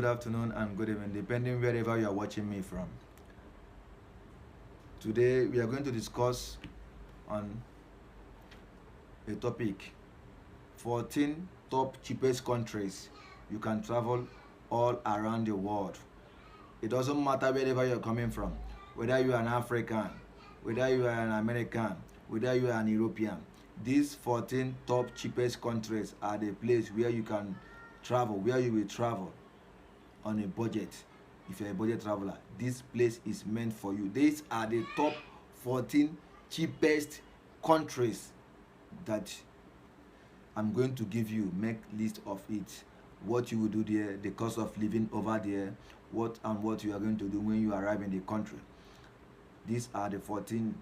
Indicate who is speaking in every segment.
Speaker 1: afternoon, and good evening, depending wherever you are watching me from. Today, we are going to discuss on a topic 14 top cheapest countries you can travel all around the world. It doesn't matter wherever you're coming from, whether you are an African, whether you are an American, whether you are an European. These 14 top cheapest countries are the place where you can travel, where you will travel on a budget. If you're a budget traveler, this place is meant for you. These are the top 14 cheapest countries that I'm going to give you. Make list of it, what you will do there, the cost of living over there, what you are going to do when you arrive in the country. These are the 14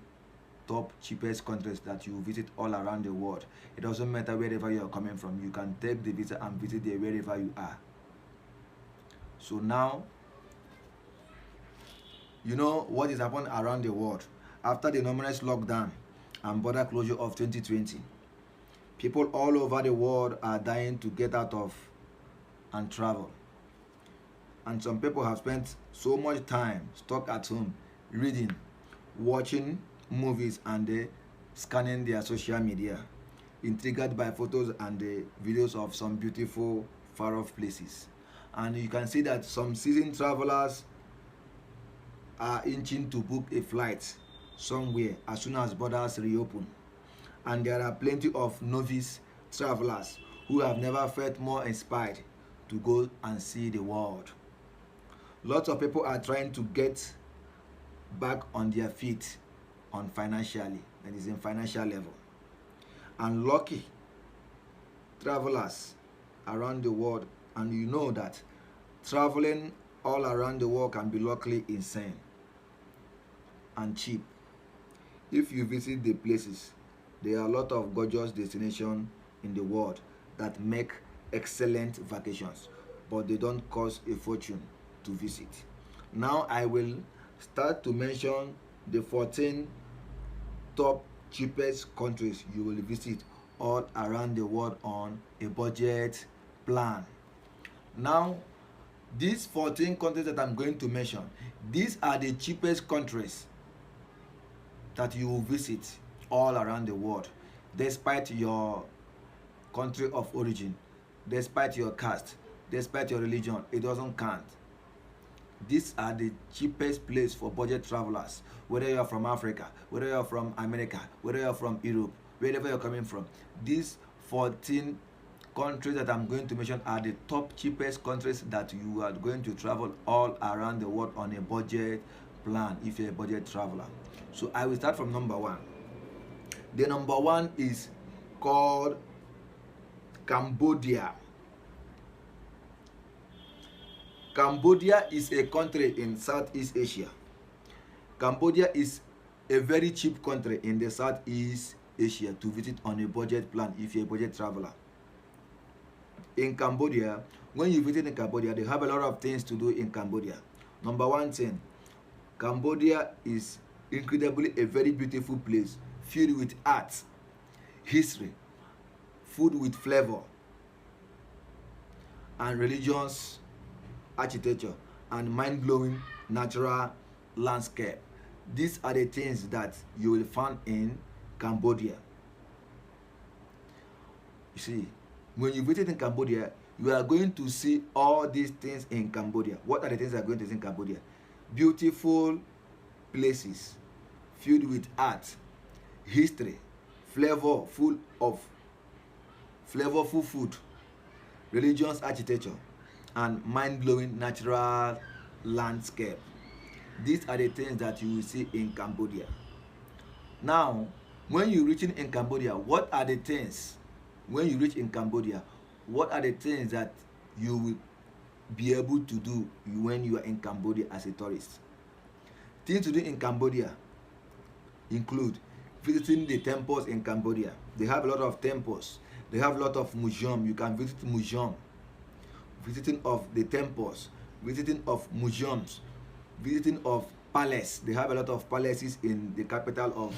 Speaker 1: top cheapest countries that you visit all around the world. It doesn't matter wherever you are coming from, you can take the visa and visit there wherever you are. So now, you know what is happening around the world. After the numerous lockdown and border closure of 2020, people all over the world are dying to get out of and travel. And some people have spent so much time stuck at home, reading, watching movies, and scanning their social media, intrigued by photos and the videos of some beautiful far-off places. And you can see that some seasoned travelers are inching to book a flight somewhere as soon as borders reopen. And there are plenty of novice travelers who have never felt more inspired to go and see the world. Lots of people are trying to get back on their feet on financially, that is in financial level. And lucky travelers around the world, and you know that traveling all around the world can be luckily insane and cheap. If you visit the places, there are a lot of gorgeous destinations in the world that make excellent vacations, but they don't cost a fortune to visit. Now I will start to mention the 14 top cheapest countries you will visit all around the world on a budget plan. Now, these 14 countries that I'm going to mention, these are the cheapest countries that you will visit all around the world, despite your country of origin, despite your caste, despite your religion. It doesn't count. These are the cheapest place for budget travelers, whether you are from Africa, whether you are from America, whether you are from Europe, wherever you're coming from. These 14 countries that I'm going to mention are the top cheapest countries that you are going to travel all around the world on a budget plan if you're a budget traveler. So I will start from number one. The number one is called Cambodia. Cambodia is a country in Southeast Asia. Cambodia is a very cheap country in the Southeast Asia to visit on a budget plan if you're a budget traveler. In Cambodia, when you visit in Cambodia, they have a lot of things to do in Cambodia. Number one thing, Cambodia is incredibly a very beautiful place filled with art, history, food with flavor, and religious architecture, and mind-blowing natural landscape. These are the things that you will find in Cambodia. You see, when you visit in Cambodia, you are going to see all these things in Cambodia. What are the things you are going to see in Cambodia? Beautiful places filled with art, history, flavor, full of flavorful food, religious architecture, and mind-blowing natural landscape. These are the things that you will see in Cambodia. Now, when you reach in Cambodia, what are the things, when you reach in Cambodia, what are the things that you will be able to do when you are in Cambodia as a tourist? Things to do in Cambodia include visiting the temples in Cambodia. They have a lot of temples. They have a lot of museums. You can visit museum, visiting of the temples, visiting of museums, visiting of palace. They have a lot of palaces in the capital of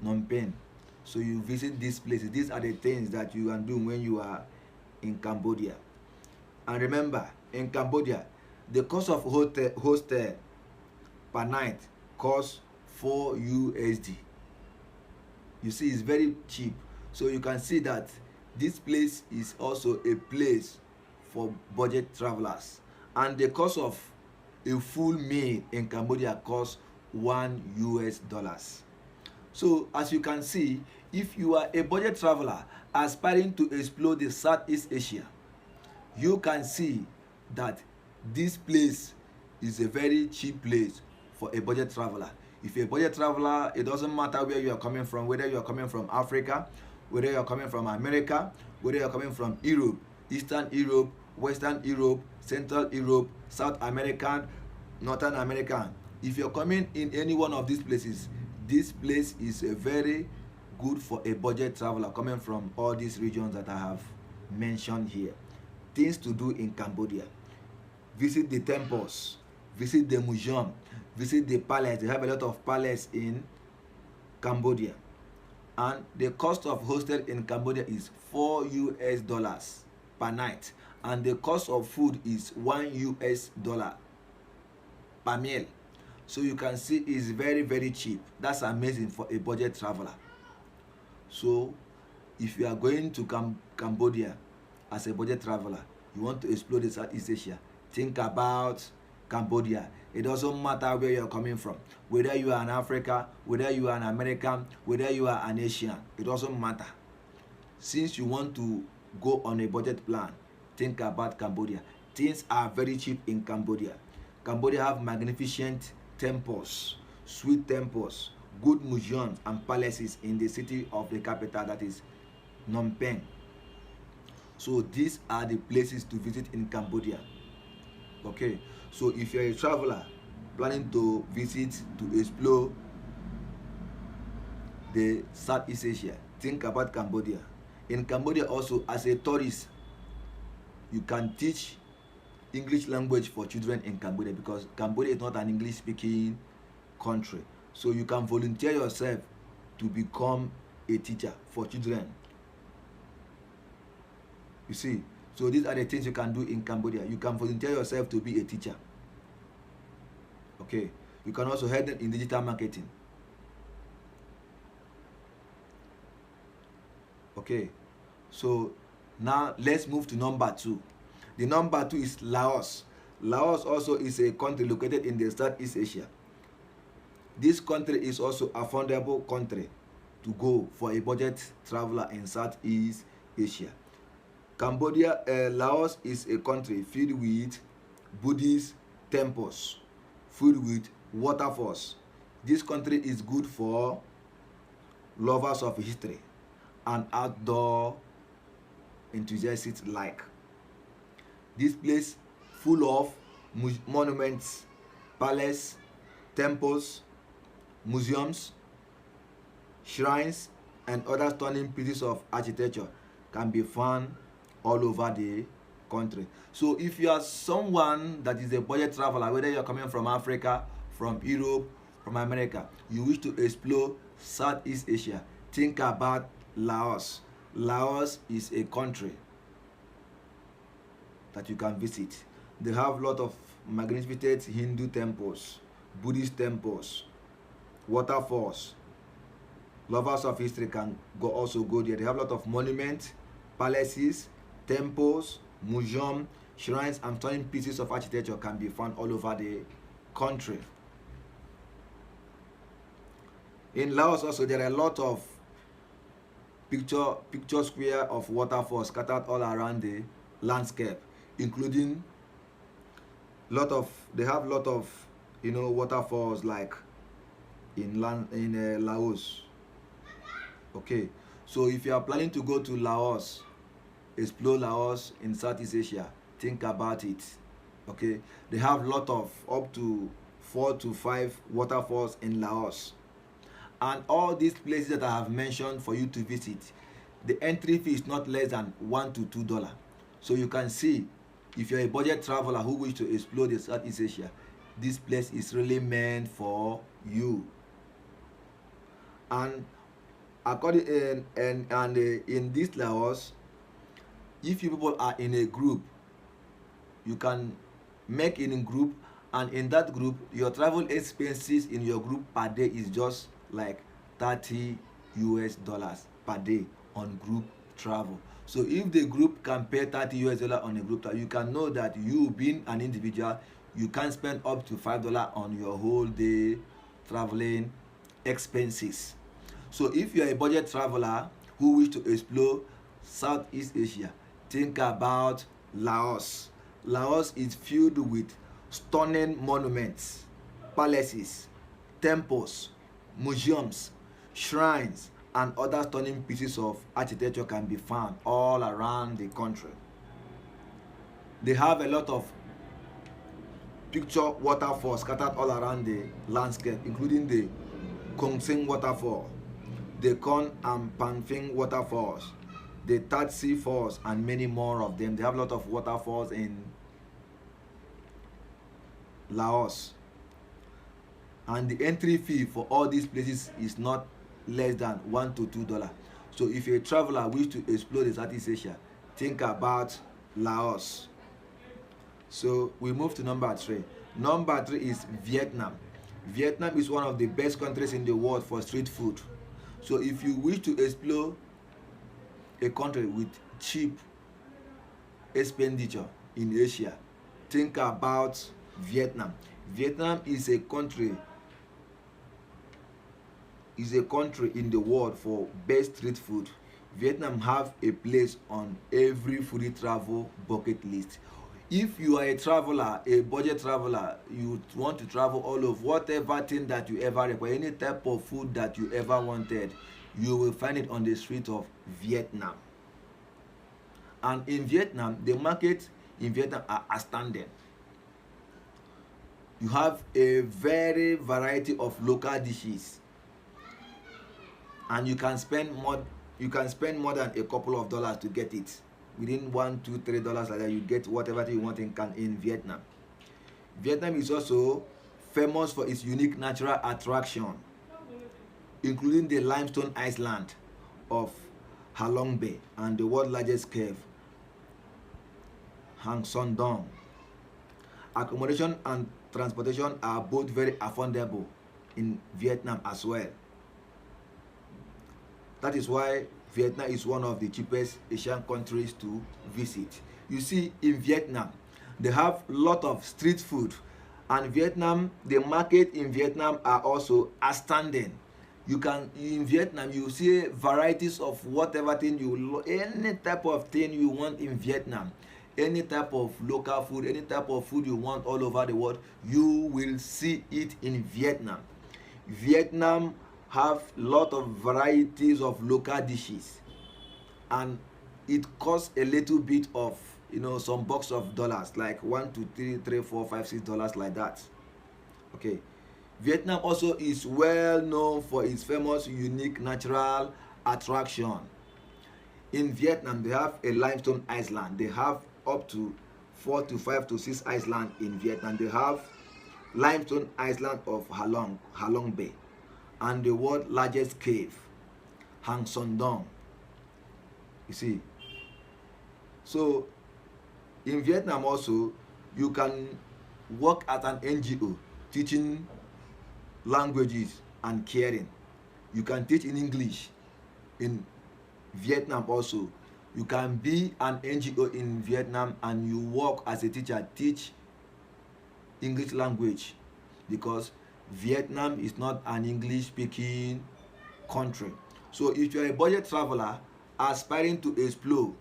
Speaker 1: Phnom Penh. So you visit these places. These are the things that you can do when you are in Cambodia. And remember, in Cambodia, The cost of hostel per night costs 4 USD. You see, it's very cheap. So you can see that this place is also a place for budget travelers. And the cost of a full meal in Cambodia costs $1. So as you can see, if you are a budget traveler aspiring to explore the Southeast Asia, you can see that this place is a very cheap place for a budget traveler. If you're a budget traveler, it doesn't matter where you are coming from, whether you are coming from Africa, whether you are coming from America, whether you are coming from Europe, Eastern Europe, Western Europe, Central Europe, South American, Northern American. If you're coming in any one of these places, this place is a very good for a budget traveler coming from all these regions that I have mentioned here. Things to do in Cambodia: visit the temples, visit the museum, visit the palace. They have a lot of palace in Cambodia. And the cost of hostel in Cambodia is $4 per night, and the cost of food is $1 per meal. So you can see it's very, very cheap. That's amazing for a budget traveler. So if you are going to Cambodia as a budget traveler, you want to explore the Southeast Asia, think about Cambodia. It doesn't matter where you're coming from, whether you are an African, whether you are an American, whether you are an Asian, it doesn't matter. Since you want to go on a budget plan, think about Cambodia. Things are very cheap in Cambodia. Cambodia have magnificent temples, sweet temples, good museums and palaces in the city of the capital, that is Phnom Penh. So these are the places to visit in Cambodia. Okay, so if you're a traveler planning to visit, to explore the Southeast Asia, think about Cambodia. In Cambodia also, as a tourist, you can teach English language for children in Cambodia, because Cambodia is not an English speaking country. So you can volunteer yourself to become a teacher for children. You see, so these are the things you can do in Cambodia. You can volunteer yourself to be a teacher. Okay, you can also help them in digital marketing. Okay, so now let's move to number 2. The number 2 is Laos. Laos also is a country located in the Southeast Asia. This country is also a affordable country to go for a budget traveler in Southeast Asia. Laos is a country filled with Buddhist temples, filled with waterfalls. This country is good for lovers of history and outdoor enthusiasts like. This place full of monuments, palaces, temples, museums, shrines, and other stunning pieces of architecture can be found all over the country. So if you are someone that is a budget traveler, whether you are coming from Africa, from Europe, from America, you wish to explore Southeast Asia, think about Laos. Laos is a country that you can visit. They have a lot of magnificent Hindu temples, Buddhist temples, waterfalls. Lovers of history can also go there. They have a lot of monuments, palaces, temples, museums, shrines, and stunning pieces of architecture can be found all over the country. In Laos also, there are a lot of picture square of waterfalls scattered all around the landscape, including they have a lot of waterfalls like in Laos. Okay, so if you are planning to go to Laos, explore Laos in Southeast Asia, think about it. Okay, they have a lot of up to 4 to 5 waterfalls in Laos, and all these places that I have mentioned for you to visit, the entry fee is not less than $1 to $2. So you can see, if you're a budget traveler who wish to explore the Southeast Asia, this place is really meant for you. And in this Laos, if you people are in a group, you can make in group, and in that group your travel expenses in your group per day is just like $30 per day on group travel. So if the group can pay $30 on a group travel, you can know that you being an individual, you can spend up to $5 on your whole day traveling expenses. So if you are a budget traveler who wish to explore Southeast Asia, think about Laos. Laos is filled with stunning monuments, palaces, temples, museums, shrines, and other stunning pieces of architecture can be found all around the country. They have a lot of picture waterfalls scattered all around the landscape, including the Kongsing waterfall, the Kon and Panfing waterfalls, the Tatsi falls, and many more of them. They have a lot of waterfalls in Laos, and the entry fee for all these places is not less than $1 to $2. So if a traveler wish to explore the Southeast Asia, think about Laos. So we move to number 3. Number 3 is Vietnam. Vietnam is one of the best countries in the world for street food. So if you wish to explore a country with cheap expenditure in Asia, think about Vietnam. Vietnam is a country in the world for best street food. Vietnam have a place on every foodie travel bucket list. If you are a traveler, a budget traveler, you want to travel all over, whatever thing that you ever require, any type of food that you ever wanted, you will find it on the street of Vietnam. And in Vietnam, the market in Vietnam are outstanding. You have a very variety of local dishes, and you can spend more than a couple of dollars to get it. Within $1, $2, $3 like that, you get whatever you want in Vietnam. Vietnam is also famous for its unique natural attraction, including the limestone island of Ha Long Bay and the world's largest cave, Hang Son Dong. Accommodation and transportation are both very affordable in Vietnam as well. That is why Vietnam is one of the cheapest Asian countries to visit. You see, in Vietnam, they have a lot of street food, and the market in Vietnam are also outstanding. In Vietnam, you see varieties of whatever thing any type of thing you want in Vietnam, any type of local food, any type of food you want all over the world, you will see it in Vietnam. Vietnam have a lot of varieties of local dishes, and it costs a little bit of some bucks of dollars, like $1 to $3, $4, $5, $6 like that. Okay. Vietnam also is well known for its famous unique natural attraction. In Vietnam, they have a limestone island. They have up to 4 to 5 to 6 islands in Vietnam. They have limestone island of Ha Long Bay, and the world's largest cave, Hang Son Dong. You see, so in Vietnam also, you can work at an NGO teaching languages and caring. You can teach in English in Vietnam also. You can be an NGO in Vietnam and you work as a teacher, teach English language, because Vietnam is not an English speaking country. So if you are a budget traveler aspiring to explore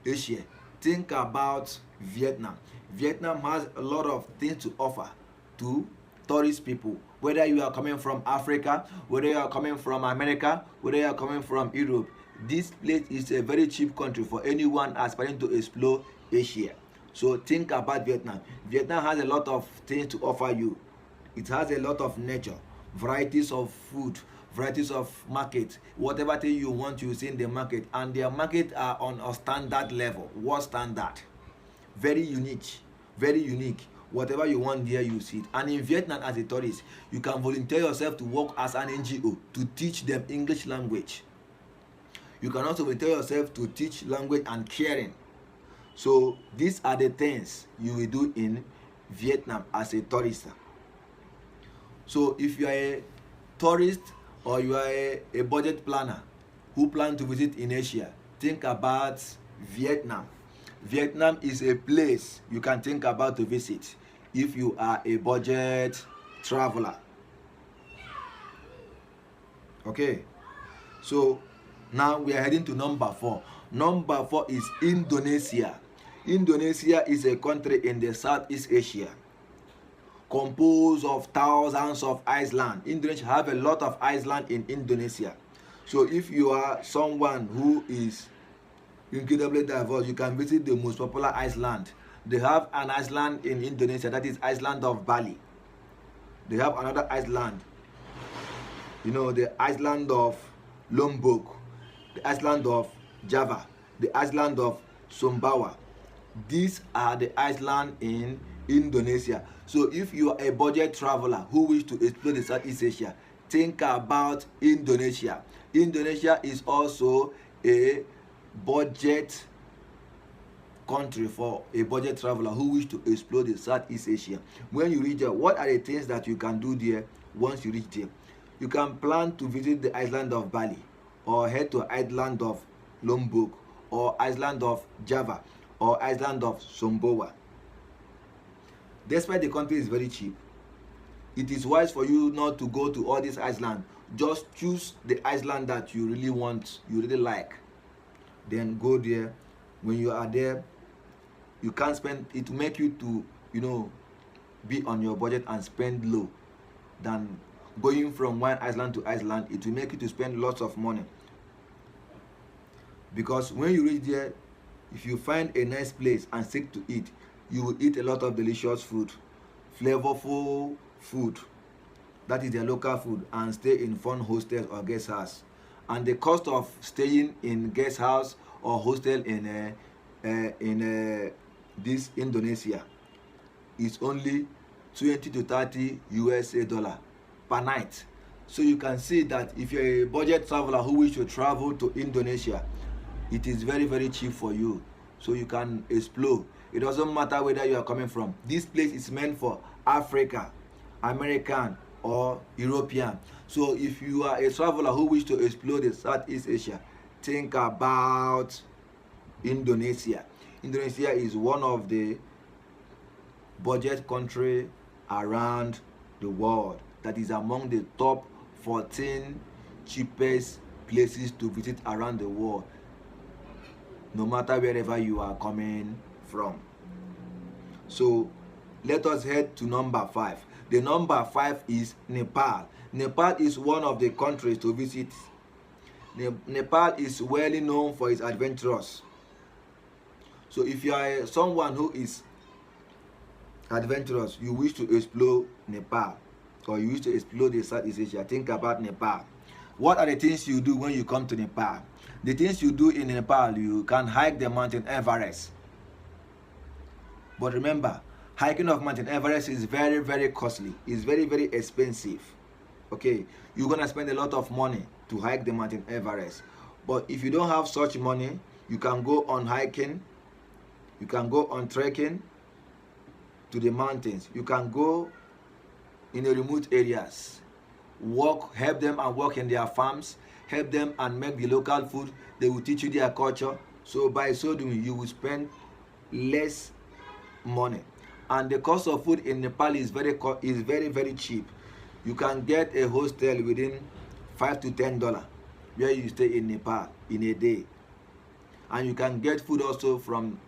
Speaker 1: Asia, think about Vietnam. Vietnam has a lot of things to offer to tourist people, whether you are coming from Africa, whether you are coming from America, whether you are coming from Europe. This place is a very cheap country for anyone aspiring to explore Asia. So think about Vietnam. Vietnam has a lot of things to offer you. It has a lot of nature, varieties of food, varieties of market. Whatever thing you want, you see in the market, and their market are on a standard level. What standard? Very unique, very unique. Whatever you want there, you see it. And in Vietnam, as a tourist, you can volunteer yourself to work as an NGO to teach them English language. You can also volunteer yourself to teach language and caring. So these are the things you will do in Vietnam as a tourist. So if you are a tourist or you are a budget planner who plan to visit in Asia, think about Vietnam. Vietnam is a place you can think about to visit if you are a budget traveler. Okay, so now we are heading to number 4. Number 4 is Indonesia. Indonesia is a country in the Southeast Asia composed of thousands of islands. Indonesia have a lot of islands in Indonesia. So if you are someone who is incredibly diverse, you can visit the most popular island. They have an island in Indonesia, that is island of Bali. They have another island, the island of Lombok, the island of Java, the island of Sumbawa. These are the islands in Indonesia. So if you are a budget traveler who wish to explore the Southeast Asia, think about Indonesia. Indonesia is also a budget country for a budget traveler who wish to explore the Southeast Asia. When you reach there, what are the things that you can do there once you reach there? You can plan to visit the island of Bali, or head to island of Lombok, or island of Java, or island of Sumbawa. Despite the country is very cheap, it is wise for you not to go to all these islands. Just choose the island that you really want, you really like. Then go there. When you are there, you can't spend, it will make you to, be on your budget and spend low than going from one island to island. It will make you to spend lots of money. Because when you reach there, if you find a nice place and seek to eat, you will eat a lot of delicious food, flavorful food, that is their local food, and stay in fun hostels or guest house. And the cost of staying in guest house or hostel in this Indonesia is only 20 to 30 USA dollar per night. So you can see that if you're a budget traveler who wish to travel to Indonesia, it is very, very cheap for you. So you can explore. It doesn't matter whether you are coming from. This place is meant for Africa, American, or European. So if you are a traveler who wish to explore the Southeast Asia, think about Indonesia. Indonesia is one of the budget country around the world that is among the top 14 cheapest places to visit around the world, no matter wherever you are coming from. So let us head to number 5. The number 5 is Nepal. Nepal is one of the countries to visit. Nepal is well known for its adventurous. So if you are someone who is adventurous, you wish to explore Nepal, or you wish to explore the Southeast Asia, think about Nepal. What are the things you do when you come to Nepal? The things you do in Nepal, you can hike the mountain Everest. But remember, hiking of mountain Everest is very, very costly. It's very, very expensive. Okay, you're gonna spend a lot of money to hike the mountain Everest. But if you don't have such money, you can go on hiking, you can go on trekking to the mountains. You can go in the remote areas, help them and work in their farms, help them and make the local food. They will teach you their culture. So by so doing, you will spend less money. And the cost of food in Nepal is very, very cheap. You can get a hostel within $5 to $10 where you stay in Nepal in a day. And you can get food also from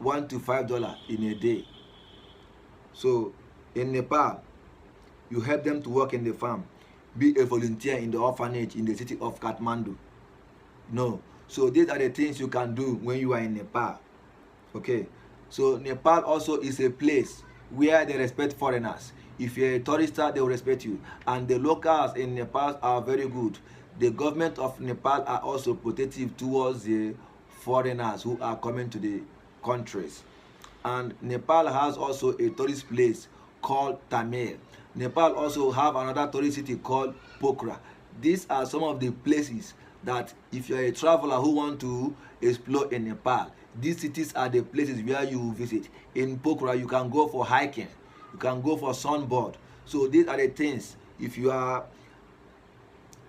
Speaker 1: $1 to $5 in a day. So in Nepal, you help them to work in the farm, be a volunteer in the orphanage in the city of Kathmandu. No. So these are the things you can do when you are in Nepal. Okay. So Nepal also is a place where they respect foreigners. If you're a tourist, they will respect you. And the locals in Nepal are very good. The government of Nepal are also protective towards the foreigners who are coming to the countries. And Nepal has also a tourist place called Tamil. Nepal also have another tourist city called Pokhara. These are some of the places that if you're a traveler who want to explore in Nepal, These cities are the places where you visit. In Pokhara, you can go for hiking, you can go for sunboard. So these are the things. If you are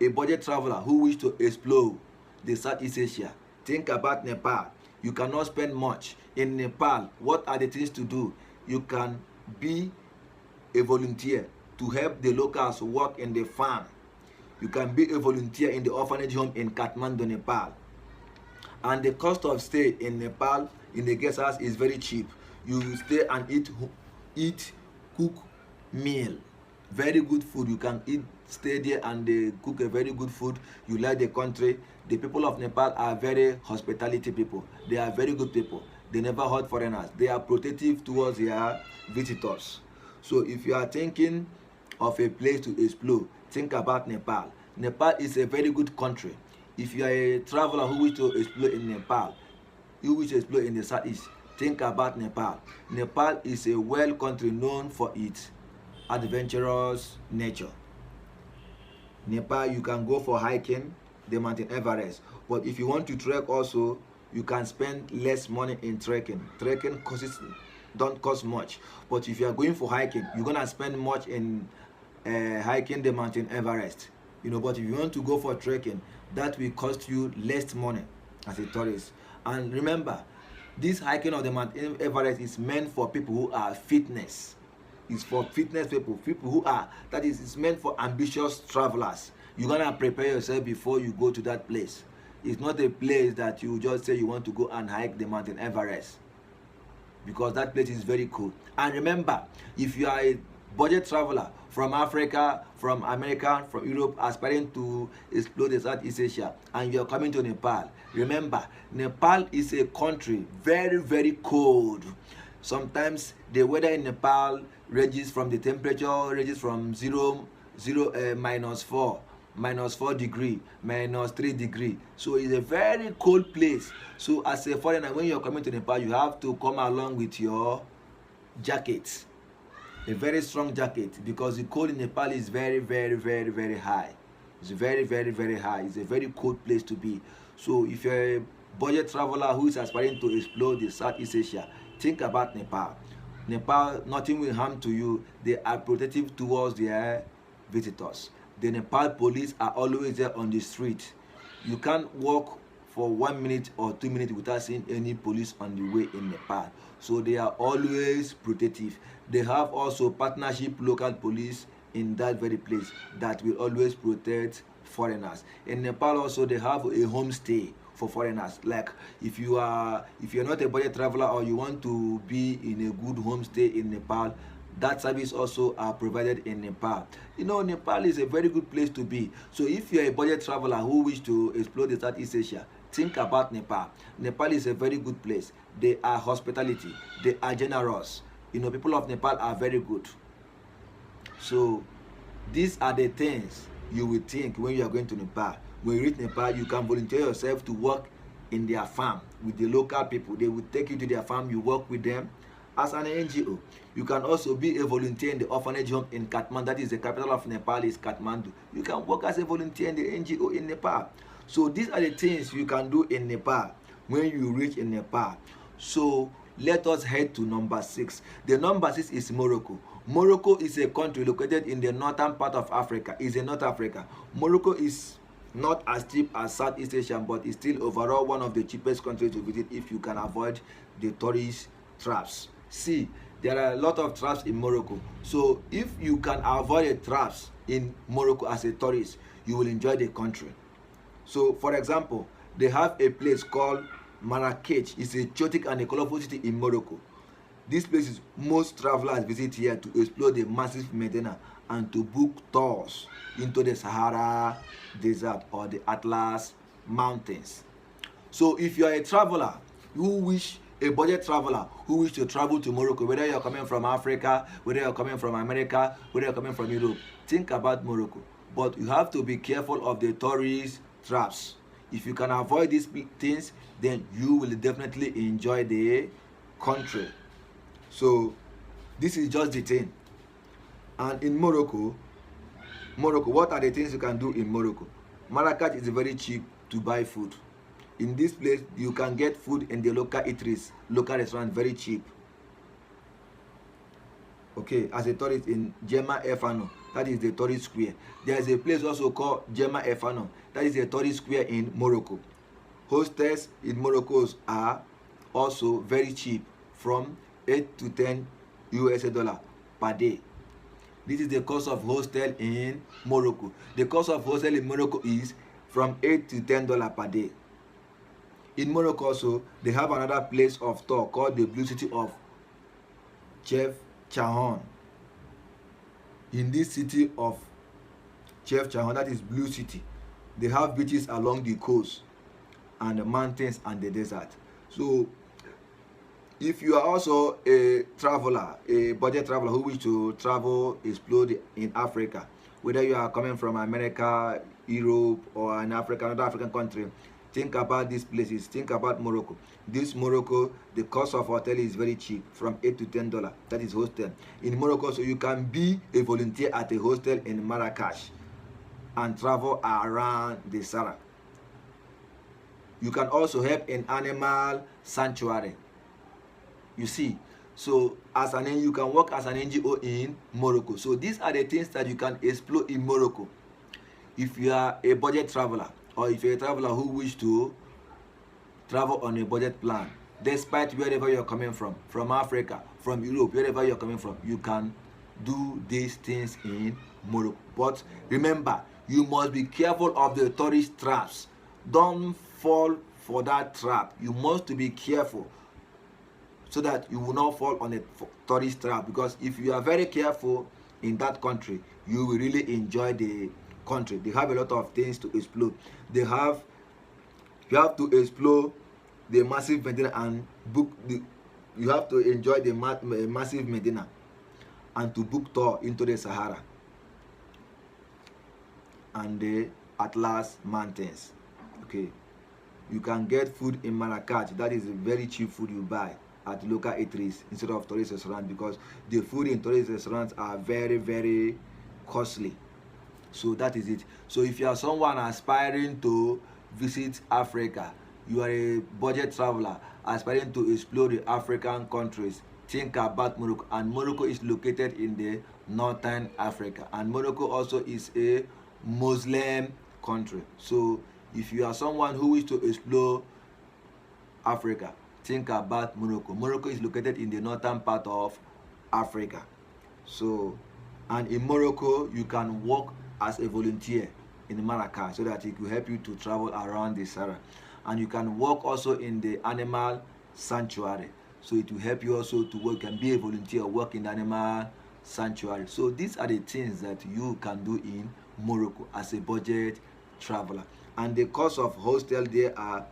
Speaker 1: a budget traveler who wish to explore the Southeast Asia, think about Nepal. You cannot spend much in Nepal. What are the things to do? You can be a volunteer to help the locals work in the farm. You can be a volunteer in the orphanage home in Kathmandu, Nepal. And the cost of stay in Nepal in the guest house is very cheap. You stay and eat cook meal, very good food. You can eat, stay there, and they cook a very good food. You like the country. The people of Nepal are very hospitality people. They are very good people. They never hurt foreigners. They are protective towards their visitors. So if you are thinking of a place to explore, think about Nepal. Nepal is a very good country. If you are a traveler who wish to explore in Nepal, you wish to explore in the Southeast, think about Nepal. Nepal is a wild country known for its adventurous nature. Nepal, you can go for hiking, the Mountain Everest. But if you want to trek also, you can spend less money in trekking. Trekking don't cost much. But if you are going for hiking, you're gonna spend much in hiking the Mountain Everest. But if you want to go for trekking, that will cost you less money as a tourist. And remember, this hiking of the Mountain Everest is meant for people who are fitness. It's for fitness people who are, that is, it's meant for ambitious travelers. You're gonna prepare yourself before you go to that place. It's not a place that you just say you want to go and hike the Mountain Everest, because that place is very cool. And remember, if you are a budget traveler from Africa, from America, from Europe, aspiring to explore the Southeast Asia, and you are coming to Nepal, remember, Nepal is a country very, very cold. Sometimes the weather in Nepal ranges from the temperature ranges from -4 -4 degree, -3 degree. So it's a very cold place. So as a foreigner, when you're coming to Nepal, you have to come along with your jacket, a very strong jacket, because the cold in Nepal is very, very, very, very high. It's very, very, very high. It's a very cold place to be. So if you're a budget traveler who is aspiring to explore the Southeast Asia, think about Nepal. Nepal, nothing will harm to you. They are protective towards their visitors. The Nepal police are always there on the street. You can't walk for 1 minute or 2 minutes without seeing any police on the way in Nepal. So they are always protective. They have also partnership local police in that very place that will always protect foreigners. In Nepal also, they have a homestay for foreigners. Like if you're not a budget traveler or you want to be in a good homestay in Nepal, that service also are provided in Nepal. Nepal is a very good place to be. So if you're a budget traveler who wish to explore the Southeast Asia, think about Nepal. Nepal is a very good place. They are hospitality. They are generous. People of Nepal are very good. So these are the things you will think when you are going to Nepal. When you reach Nepal, you can volunteer yourself to work in their farm with the local people. They will take you to their farm, you work with them as an NGO. You can also be a volunteer in the orphanage home in Kathmandu. That is the capital of Nepal, is Kathmandu. You can work as a volunteer in the NGO in Nepal. So these are the things you can do in Nepal when you reach in Nepal. So let us head to number 6. The number 6 is Morocco. Morocco is a country located in the northern part of Africa. It's in North Africa. Morocco is not as cheap as Southeast Asia, but it's still overall one of the cheapest countries to visit if you can avoid the tourist traps. See, there are a lot of traps in Morocco. So if you can avoid the traps in Morocco as a tourist, you will enjoy the country. So for example, they have a place called Marrakech. It's a chaotic and a colorful city in Morocco. This place is most travelers visit here to explore the massive Medina and to book tours into the Sahara Desert or the Atlas Mountains. So if you are a traveler a budget traveler who wish to travel to Morocco, whether you're coming from Africa, whether you're coming from America, whether you're coming from Europe, think about Morocco. But you have to be careful of the tourist traps. If you can avoid these things, then you will definitely enjoy the country. So this is just the thing. And in Morocco, what are the things you can do in Morocco? Marrakech is very cheap to buy food. In this place, you can get food in the local eateries, local restaurants, very cheap. Okay, as a tourist in Jema Efano, that is the tourist square. There is a place also called Jema Efano, that is a tourist square in Morocco. Hostels in Morocco are also very cheap, from 8 to 10 US dollar per day. This is the cost of hostel in Morocco. The cost of hostel in Morocco is from 8 to 10 dollars per day. In Morocco also, they have another place of tour called the Blue City of Chef Chahan. In this city of Chef Chahan, that is Blue City, they have beaches along the coast and the mountains and the desert. So if you are also a traveler, a budget traveler who wish to travel, explore in Africa, whether you are coming from America, Europe, or another African country, think about these places. Think about Morocco. This Morocco, the cost of hotel is very cheap, from 8 to 10 dollars. That is hostel in Morocco. So you can be a volunteer at a hostel in Marrakesh and travel around the Sahara. You can also help in animal sanctuary. You see, so you can work as an NGO in Morocco. So these are the things that you can explore in Morocco if you are a budget traveler, or if you're a traveler who wish to travel on a budget plan. Despite wherever you're coming from Africa, from Europe, wherever you're coming from, you can do these things in Morocco. But remember, you must be careful of the tourist traps. Don't fall for that trap. You must be careful so that you will not fall on a tourist trap, because if you are very careful in that country, you will really enjoy the country. They have a lot of things to explore. You have to explore the massive Medina and you have to enjoy the massive Medina and to book tour into the Sahara and the Atlas Mountains. Okay, you can get food in Marrakech. That is a very cheap food you buy at local eateries instead of tourist restaurants, because the food in tourist restaurants are very, very costly. So that is it. So if you are someone aspiring to visit Africa, you are a budget traveler aspiring to explore the African countries, think about Morocco. And Morocco is located in the northern Africa, and Morocco also is a Muslim country. So if you are someone who wishes to explore Africa, think about Morocco. Morocco is located in the northern part of Africa. So, and in Morocco, you can work as a volunteer in Marrakesh so that it will help you to travel around the Sahara. And you can work also in the animal sanctuary. So it will help you also to work and be a volunteer, work in the animal sanctuary. So these are the things that you can do in Morocco as a budget traveler. And the cost of hostel there are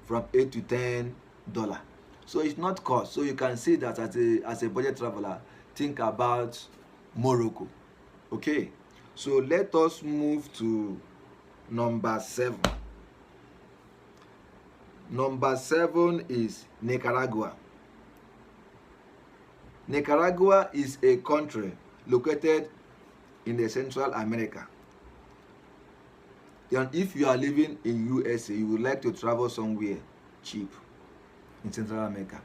Speaker 1: from 8 to 10 dollars. So it's not cost. So you can see that as a budget traveler, think about Morocco. Okay, so let us move to number 7. Number 7 is Nicaragua. Nicaragua is a country located in the Central America. And if you are living in USA, you would like to travel somewhere cheap in Central America.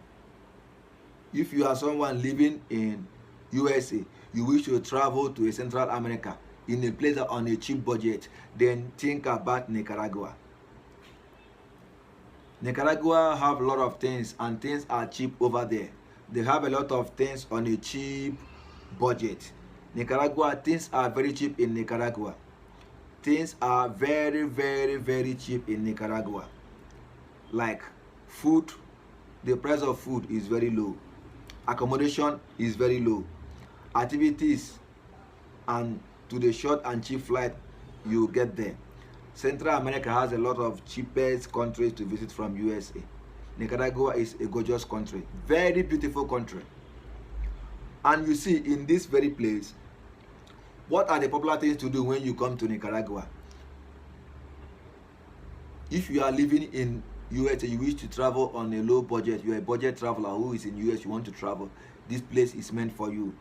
Speaker 1: If you are someone living in USA, you wish to travel to Central America in a place on a cheap budget, then think about Nicaragua. Nicaragua have a lot of things, and things are cheap over there. They have a lot of things on a cheap budget. Nicaragua, things are very cheap in Nicaragua. Things are very, very, very cheap in Nicaragua. Like food, the price of food is very low. Accommodation is very low. Activities and to the short and cheap flight you get there. Central America has a lot of cheapest countries to visit from USA. Nicaragua is a gorgeous country, very beautiful country. And you see, in this very place, what are the popular things to do when you come to Nicaragua? If you are living in USA, you wish to travel on a low budget, you are a budget traveler who is in US, you want to travel, this place is meant for you.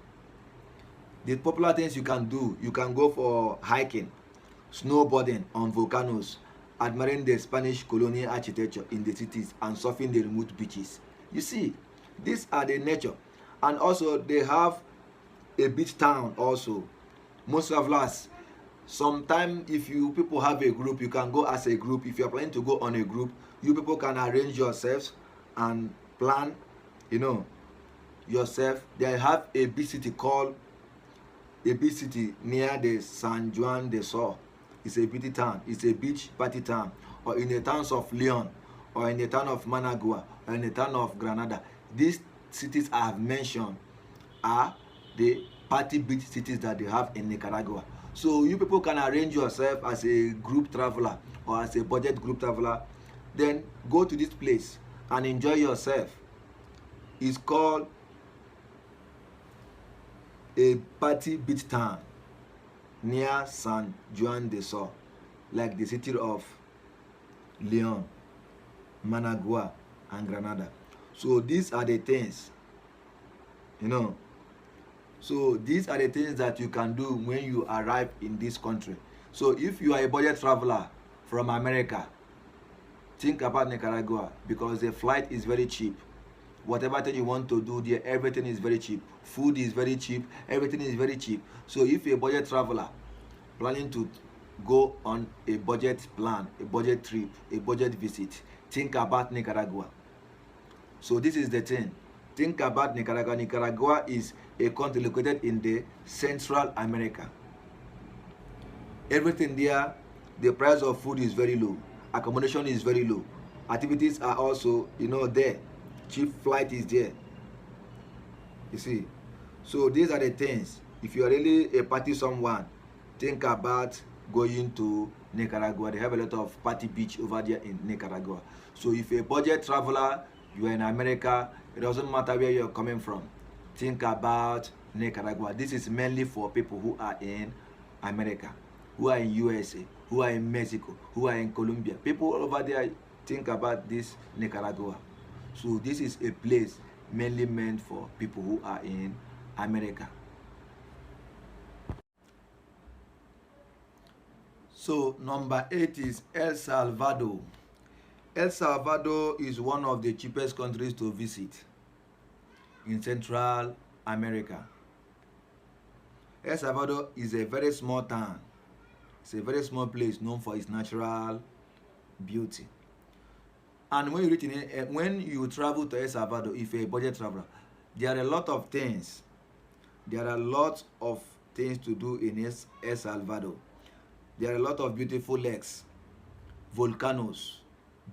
Speaker 1: The popular things you can do, you can go for hiking, snowboarding on volcanoes, admiring the Spanish colonial architecture in the cities and surfing the remote beaches. You see, these are the nature. And also they have a beach town also. Most travelers, sometimes if you people have a group, you can go as a group. If you are planning to go on a group, you people can arrange yourselves and plan, you know, yourself. They have a big city called a big city near the San Juan de Sur. It's a beach town. It's a beach party town. Or in the towns of Leon, or in the town of Managua, or in the town of Granada. These cities I have mentioned are the party beach cities that they have in Nicaragua. So you people can arrange yourself as a group traveler or as a budget group traveler, then go to this place and enjoy yourself. It's called a party beach town near San Juan de Sur, like the city of Leon, Managua, and Granada. So these are the things, you know. So these are the things that you can do when you arrive in this country. So if you are a budget traveler from America, think about Nicaragua because the flight is very cheap. Whatever thing you want to do there, everything is very cheap. Food is very cheap. Everything is very cheap. So if you're a budget traveler planning to go on a budget plan, a budget trip, a budget visit, think about Nicaragua. So this is the thing. Think about Nicaragua. Nicaragua is a country located in the Central America. Everything there, the price of food is very low. Accommodation is very low. Activities are also, you know, there. Cheap flight is there. You see. So these are the things. If you are really a party someone, think about going to Nicaragua. They have a lot of party beach over there in Nicaragua. So if you're a budget traveler, you are in America, it doesn't matter where you're coming from. Think about Nicaragua. This is mainly for people who are in America, who are in USA, who are in Mexico, who are in Colombia. People over there, think about this Nicaragua. So this is a place mainly meant for people who are in America. So number 8 is El Salvador. El Salvador is one of the cheapest countries to visit in Central America. El Salvador is a very small town. It's a very small place known for its natural beauty. And when you reach when you travel to El Salvador, if you're a budget traveler, there are a lot of things. There are a lot of things to do in El Salvador. There are a lot of beautiful lakes, volcanoes,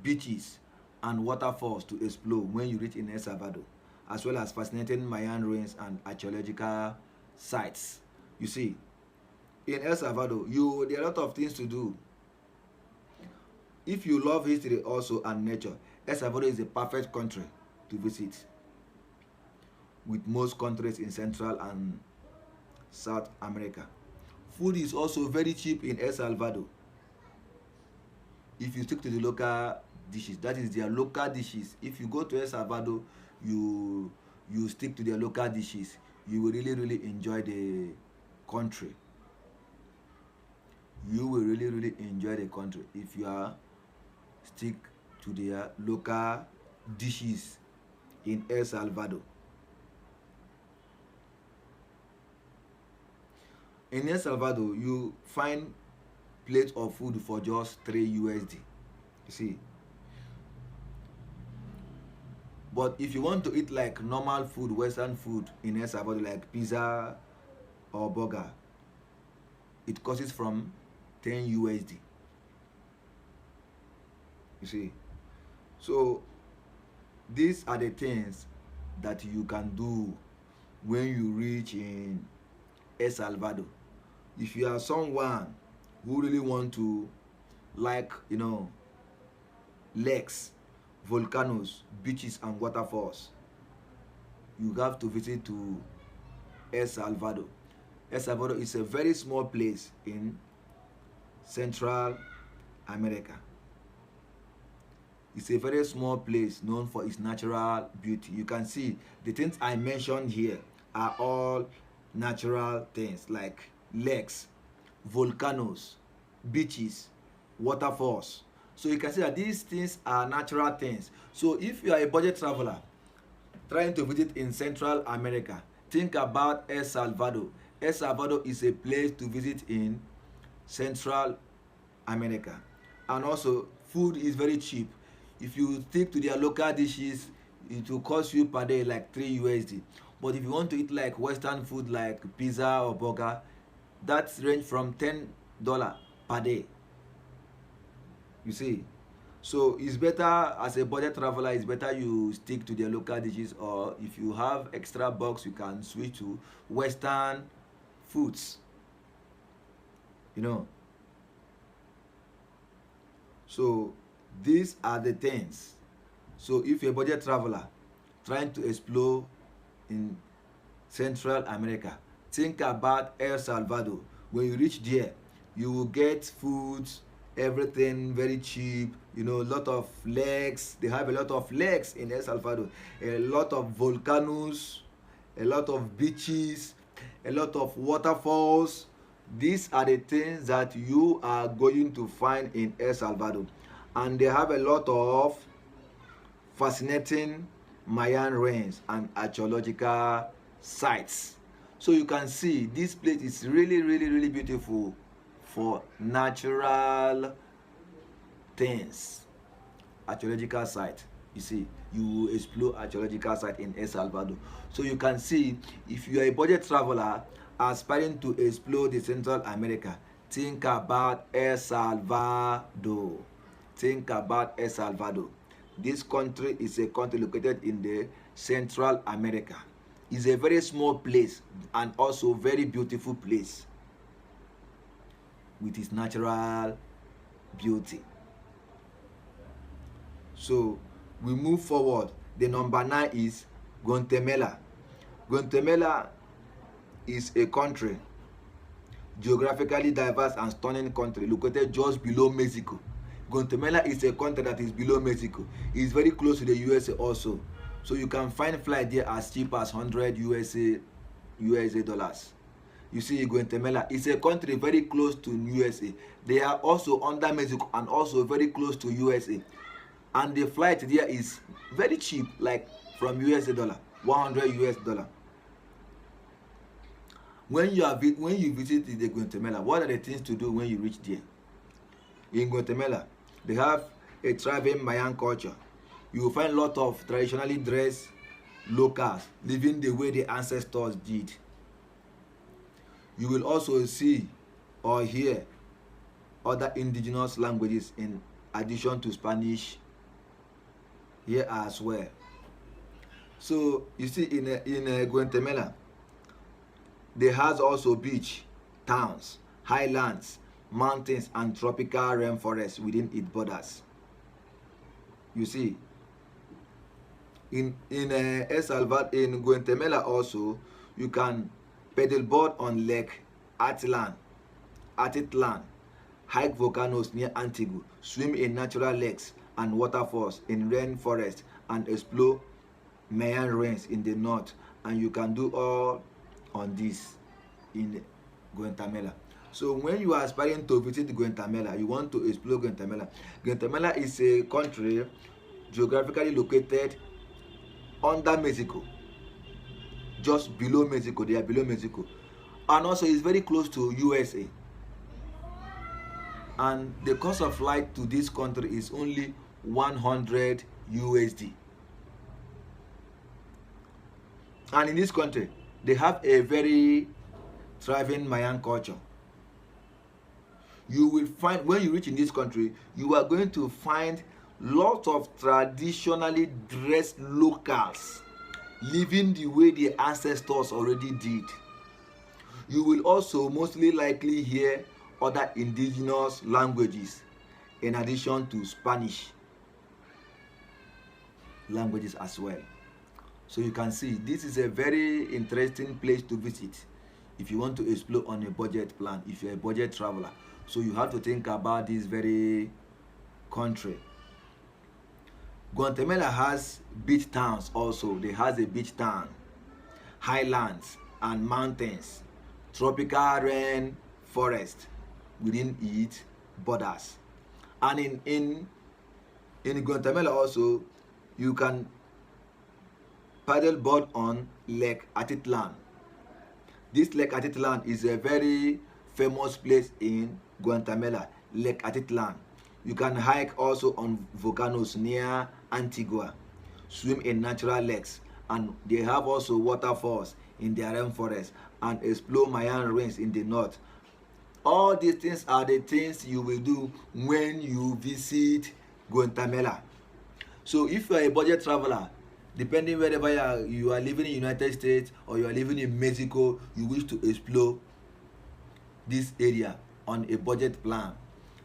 Speaker 1: beaches, and waterfalls to explore when you reach in El Salvador, as well as fascinating Mayan ruins and archaeological sites. You see, in El Salvador, there are a lot of things to do. If you love history also and nature, El Salvador is a perfect country to visit, with most countries in Central and South America. Food is also very cheap in El Salvador. If you stick to the local dishes, that is their local dishes. If you go to El Salvador, you stick to their local dishes, you will really enjoy the country. You will really enjoy the country if you are stick to their local dishes in El Salvador. In El Salvador, you find plate of food for just 3 USD. You see. But if you want to eat like normal food, Western food in El Salvador, like pizza or burger, it costs from 10 USD. You see. So these are the things that you can do when you reach in El Salvador. If you are someone who really want to like, you know, lakes, volcanoes, beaches, and waterfalls, you have to visit to El Salvador. El Salvador is a very small place in Central America. It's a very small place known for its natural beauty. You can see the things I mentioned here are all natural things like lakes, volcanoes, beaches, waterfalls, So you can see that these things are natural things. So if you are a budget traveler trying to visit in Central America, think about El Salvador. El Salvador is a place to visit in Central America. And also, food is very cheap. If you stick to their local dishes, it will cost you per day like 3 USD. But if you want to eat like Western food like pizza or burger, that range from $10 per day. You see, so it's better as a budget traveler, it's better you stick to the local dishes, or if you have extra bucks you can switch to Western foods, you know. So these are the things. So if you're a budget traveler trying to explore in Central America, think about El Salvador. When you reach there, you will get foods, everything very cheap, you know, a lot of lakes. They have a lot of lakes in El Salvador, a lot of volcanoes, a lot of beaches, a lot of waterfalls. These are the things that you are going to find in El Salvador. And they have a lot of fascinating Mayan ruins and archaeological sites. So you can see this place is really, really, really beautiful for natural things. Archaeological site. You see, you explore archaeological site in El Salvador. So you can see, if you are a budget traveler aspiring to explore the Central America, think about El Salvador. Think about El Salvador. This country is a country located in the Central America. It's a very small place and also very beautiful place with its natural beauty. So we move forward. The number 9 is Guatemala. Guatemala is a country, geographically diverse and stunning country located just below Mexico. Guatemala is a country that is below Mexico. It's very close to the USA also. So you can find flight there as cheap as 100 USA dollars. You see, Guatemala is a country very close to USA. They are also under Mexico and also very close to USA. And the flight there is very cheap, like from USA dollar, 100 US dollar. When you visit the Guatemala, what are the things to do when you reach there? In Guatemala, they have a thriving Mayan culture. You will find a lot of traditionally dressed locals living the way the ancestors did. You will also see or hear other indigenous languages in addition to Spanish here as well. So you see, in Guatemala, they has also beach, towns, highlands, mountains, and tropical rainforests within its borders. You see, in El Salvador, in Guatemala also, you can paddleboard on Lake Atitlan, hike volcanoes near Antigua, swim in natural lakes and waterfalls in rainforest, and explore Mayan ruins in the north. And you can do all on this in Guatemala. So when you are aspiring to visit Guatemala, you want to explore Guatemala. Guatemala is a country geographically located under Mexico, just below Mexico. They are below Mexico, and also it's very close to USA. And the cost of flight to this country is only 100 USD. And in this country, they have a very thriving Mayan culture. You will find, when you reach in this country, you are going to find lots of traditionally dressed locals living the way their ancestors already did. You will also mostly likely hear other indigenous languages in addition to Spanish languages as well. So you can see this is a very interesting place to visit if you want to explore on a budget plan, if you're a budget traveler. So you have to think about this very country. Guatemala has beach towns also. They has a beach town, highlands and mountains, tropical rain forest within its borders. And in Guatemala also, you can paddle board on Lake Atitlan. This Lake Atitlan is a very famous place in Guatemala, Lake Atitlan. You can hike also on volcanoes near Antigua, swim in natural lakes, and they have also waterfalls in their rainforest, and explore Mayan ruins in the north. All these things are the things you will do when you visit Guatemala. So if you are a budget traveler, depending wherever you are living in United States or you are living in Mexico, you wish to explore this area on a budget plan,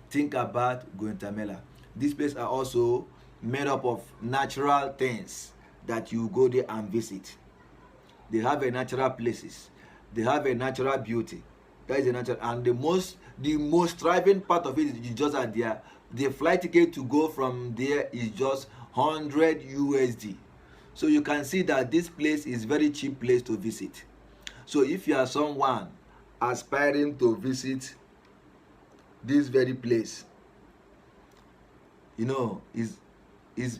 Speaker 1: think about Guatemala. These places are also made up of natural things that you go there and visit. They have a natural places. They have a natural beauty. That is a natural, and the most thriving part of it is just that the flight ticket to go from there is just 100 USD. So you can see that this place is very cheap place to visit. So if you are someone aspiring to visit this very place, you know, is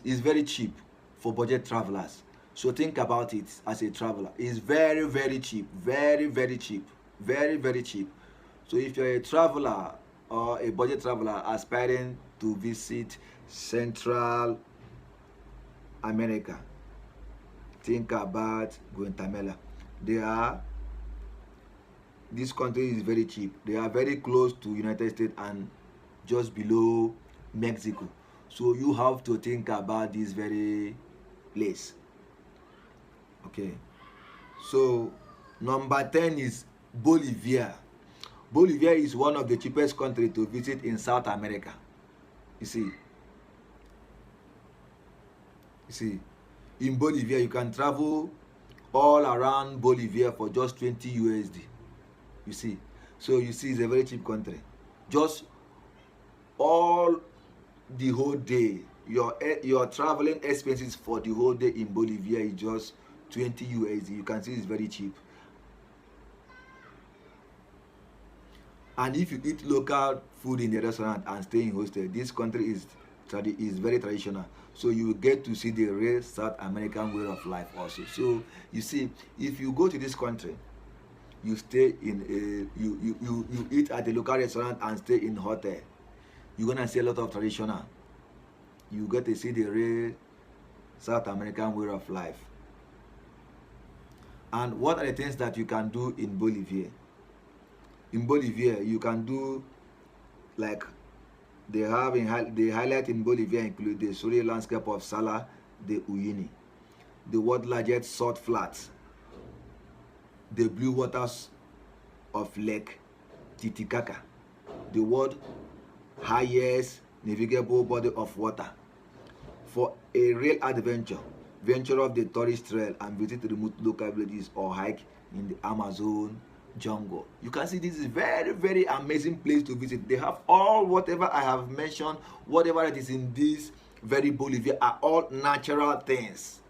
Speaker 1: very cheap for budget travelers. So think about it as a traveler. It's very, very cheap, very, very cheap, very, very cheap. So if you're a traveler or a budget traveler aspiring to visit Central America, think about Guatemala. This country is very cheap. They are very close to United States and just below Mexico. So you have to think about this very place. Okay. So number 10 is Bolivia. Bolivia is one of the cheapest countries to visit in South America. You see, in Bolivia you can travel all around Bolivia for just 20 USD. You see, so you see, it's a very cheap country. Just all the whole day, your traveling expenses for the whole day in Bolivia is just 20 USD. You can see it's very cheap. And if you eat local food in the restaurant and stay in hostel, this country is very traditional. So you will get to see the real South American way of life also. So you see, if you go to this country, you stay in you eat at a local restaurant and stay in hotel, you're gonna see a lot of traditional. You get to see the real South American way of life. And what are the things that you can do in Bolivia? In Bolivia, you can do, like they highlight in Bolivia include the surreal landscape of Sala de Uyuni, the world's largest salt flats, the blue waters of Lake Titicaca, the world's highest navigable body of water. For a real adventure, venture off the tourist trail and visit remote local villages or hike in the Amazon jungle. You can see this is very, very amazing place to visit. They have all whatever I have mentioned, whatever it is in this very Bolivia are all natural things.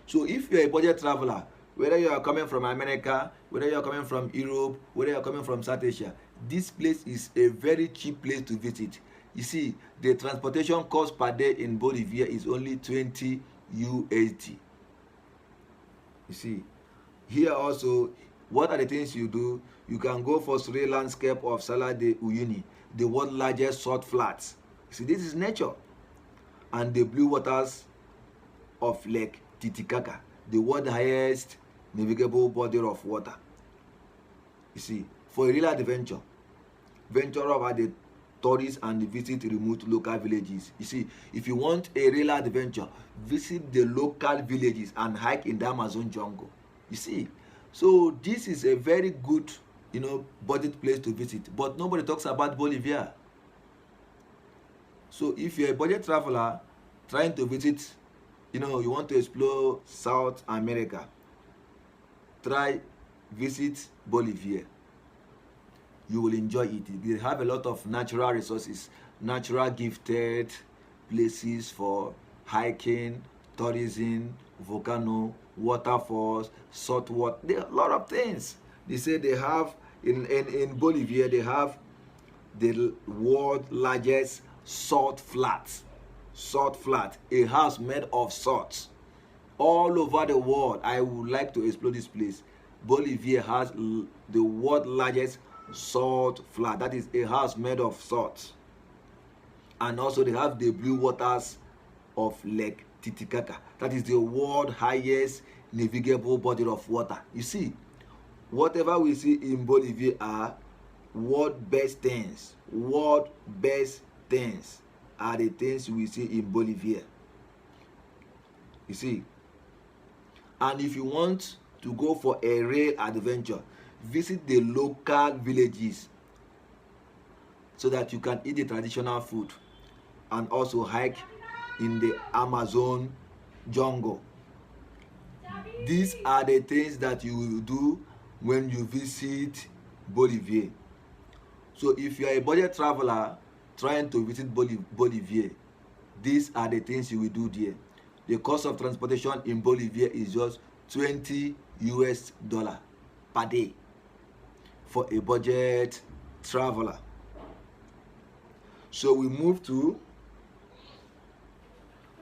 Speaker 1: So if you're a budget traveler, whether you are coming from America, whether you are coming from Europe, whether you are coming from South Asia, this place is a very cheap place to visit. You see, the transportation cost per day in Bolivia is only 20 USD. You see, here also, what are the things you do? You can go for surreal landscape of Sala de Uyuni, the world's largest salt flats. See, this is nature. And the blue waters of Lake Titicaca, the world's highest navigable body of water. You see, for a real adventure, venture over the tourists and visit remote local villages. You see, if you want a real adventure, visit the local villages and hike in the Amazon jungle. You see, so this is a very good, budget place to visit. But nobody talks about Bolivia. So if you're a budget traveler trying to visit, you want to explore South America, visit Bolivia. You will enjoy it. They have a lot of natural resources, natural gifted places for hiking, tourism, volcano, waterfalls, salt water. There are a lot of things. They say they have in Bolivia, they have the world's largest salt flat. Salt flat, a house made of salt. All over the world, I would like to explore this place. Bolivia has the world's largest salt flat. That is a house made of salt. And also they have the blue waters of Lake Titicaca. That is the world's highest navigable body of water. You see, whatever we see in Bolivia are world best things. World best things are the things we see in Bolivia. You see, and if you want to go for a real adventure, visit the local villages so that you can eat the traditional food and also hike in the Amazon jungle. These are the things that you will do when you visit Bolivia. So if you are a budget traveler trying to visit Bolivia, these are the things you will do there. The cost of transportation in Bolivia is just $20 per day for a budget traveler. So we move to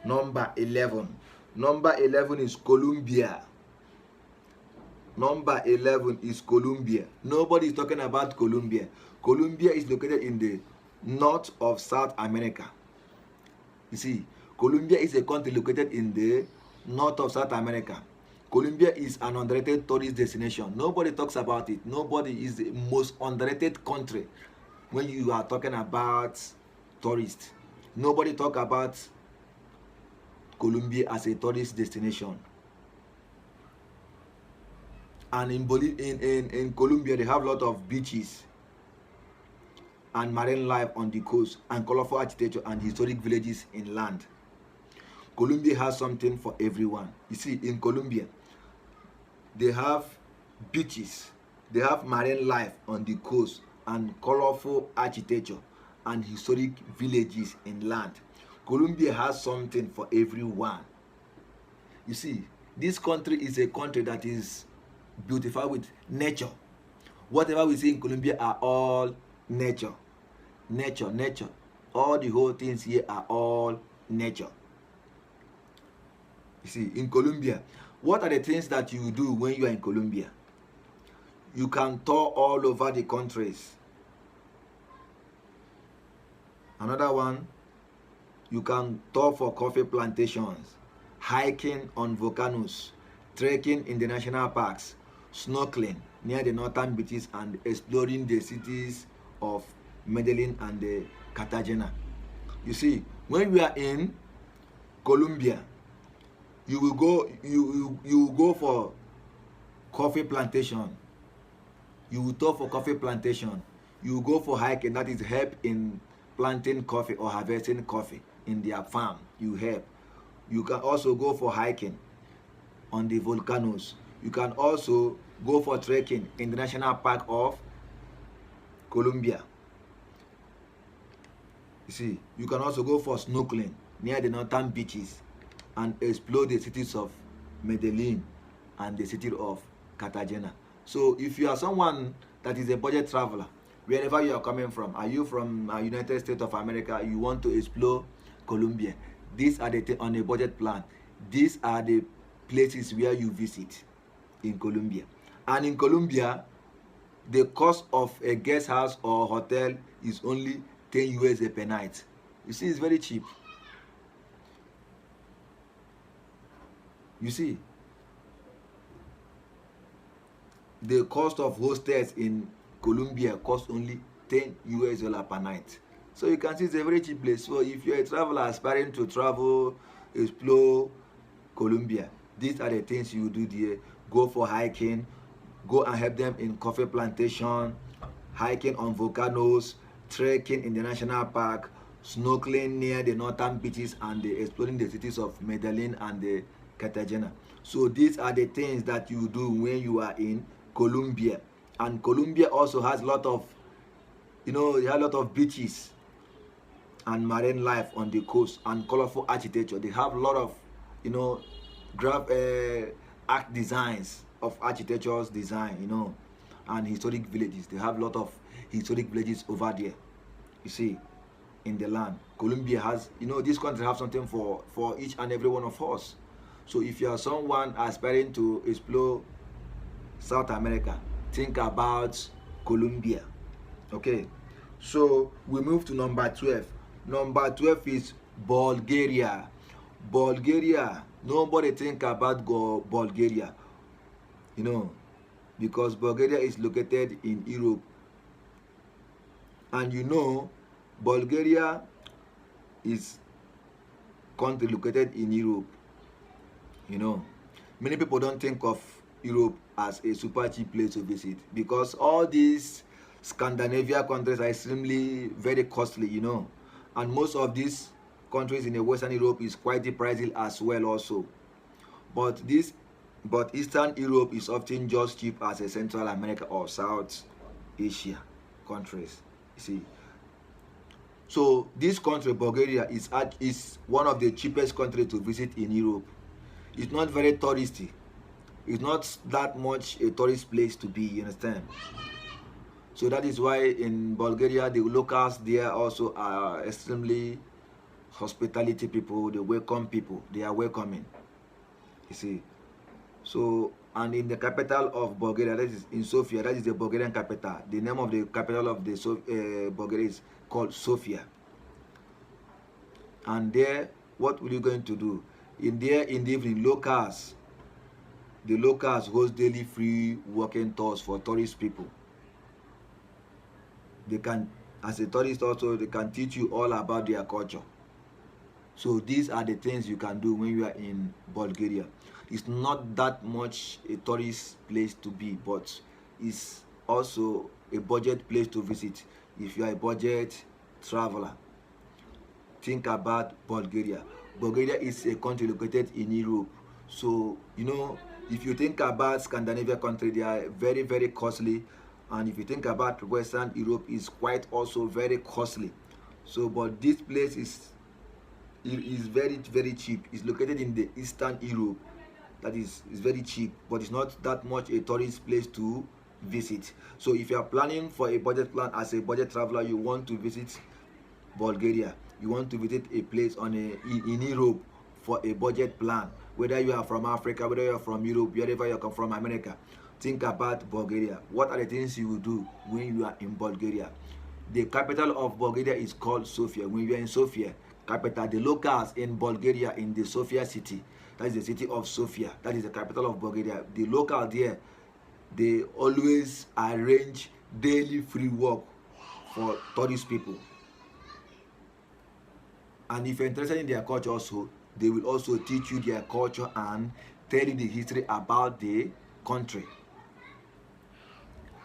Speaker 1: number 11. Number 11 is Colombia. Number 11 is Colombia. Nobody is talking about Colombia. Colombia is located in the north of South America. You see, Colombia is a country located in the north of South America. Colombia is an underrated tourist destination. Nobody talks about it. Nobody is the most underrated country when you are talking about tourists. Nobody talk about Colombia as a tourist destination. And in Colombia, they have a lot of beaches and marine life on the coast and colorful architecture and historic villages inland. Colombia has something for everyone. You see, in Colombia, they have beaches, they have marine life on the coast and colorful architecture and historic villages inland. Colombia has something for everyone. You see, this country is a country that is beautified with nature. Whatever we see in Colombia are all nature. Nature. All the whole things here are all nature. You see, in Colombia, what are the things that you do when you are in Colombia? You can tour all over the countries. Another one, you can tour for coffee plantations, hiking on volcanoes, trekking in the national parks, snorkeling near the northern beaches, and exploring the cities of Medellin and the Cartagena. You see, when we are in Colombia, you will go for coffee plantation. You will tour for coffee plantation. You will go for hiking, that is help in planting coffee or harvesting coffee in their farm. You help. You can also go for hiking on the volcanoes. You can also go for trekking in the National Park of Colombia. You see, you can also go for snorkeling near the northern beaches and explore the cities of Medellin and the city of Cartagena. So if you are someone that is a budget traveler, wherever you are coming from, are you from United States of America, you want to explore Colombia, these are the on a budget plan. These are the places where you visit in Colombia. And in Colombia, the cost of a guest house or hotel is only $10 per night. You see, it's very cheap. You see, the cost of hostels in Colombia costs only $10 per night. So you can see it's a very cheap place. So if you're a traveler aspiring to travel, explore Colombia, these are the things you do there. Go for hiking, go and help them in coffee plantation, hiking on volcanoes, trekking in the national park, snorkeling near the northern beaches, and exploring the cities of Medellin and the Cartagena. So these are the things that you do when you are in Colombia. And Colombia also has a lot of, they have a lot of beaches and marine life on the coast and colorful architecture. They have a lot of, art designs of architecture's design, and historic villages. They have a lot of historic villages over there. You see, in the land. Colombia has, this country have something for each and every one of us. So if you are someone aspiring to explore South America, think about Colombia. Okay, so we move to number 12. Number 12 is Bulgaria. Bulgaria, nobody think about Bulgaria, because Bulgaria is located in Europe. And Bulgaria is country located in Europe. Many people don't think of Europe as a super cheap place to visit, because all these Scandinavia countries are extremely very costly, and most of these countries in the Western Europe is quite pricey as well also. But Eastern Europe is often just cheap as a Central America or South Asia countries. You see, so this country Bulgaria is one of the cheapest countries to visit in Europe. It's not very touristy. It's not that much a tourist place to be, you understand? So that is why in Bulgaria the locals there also are extremely hospitality people. They welcome people. They are welcoming. You see. So, and in the capital of Bulgaria, that is in Sofia, that is the Bulgarian capital. The name of the capital of the Bulgaria is called Sofia. And there, what will you going to do? In the evening, the locals host daily free walking tours for tourist people. They can, as a tourist also, they can teach you all about their culture. So these are the things you can do when you are in Bulgaria. It's not that much a tourist place to be, but it's also a budget place to visit. If you are a budget traveler, think about Bulgaria. Bulgaria is a country located in Europe. So, if you think about Scandinavia country, they are very, very costly. And if you think about Western Europe, it's quite also very costly. So, but this place is very, very cheap. It's located in the Eastern Europe. That is very cheap, but it's not that much a tourist place to visit. So if you are planning for a budget plan as a budget traveler, you want to visit Bulgaria, you want to visit a place in Europe for a budget plan, whether you are from Africa, whether you are from Europe, wherever you come from, America, think about Bulgaria. What are the things you will do when you are in Bulgaria? The capital of Bulgaria is called Sofia. When you are in Sofia capital, the locals in Bulgaria, in the Sofia city, that is the city of Sofia, that is the capital of Bulgaria, the local there, they always arrange daily free walk for tourist people. And if you're interested in their culture also, they will also teach you their culture and tell you the history about the country.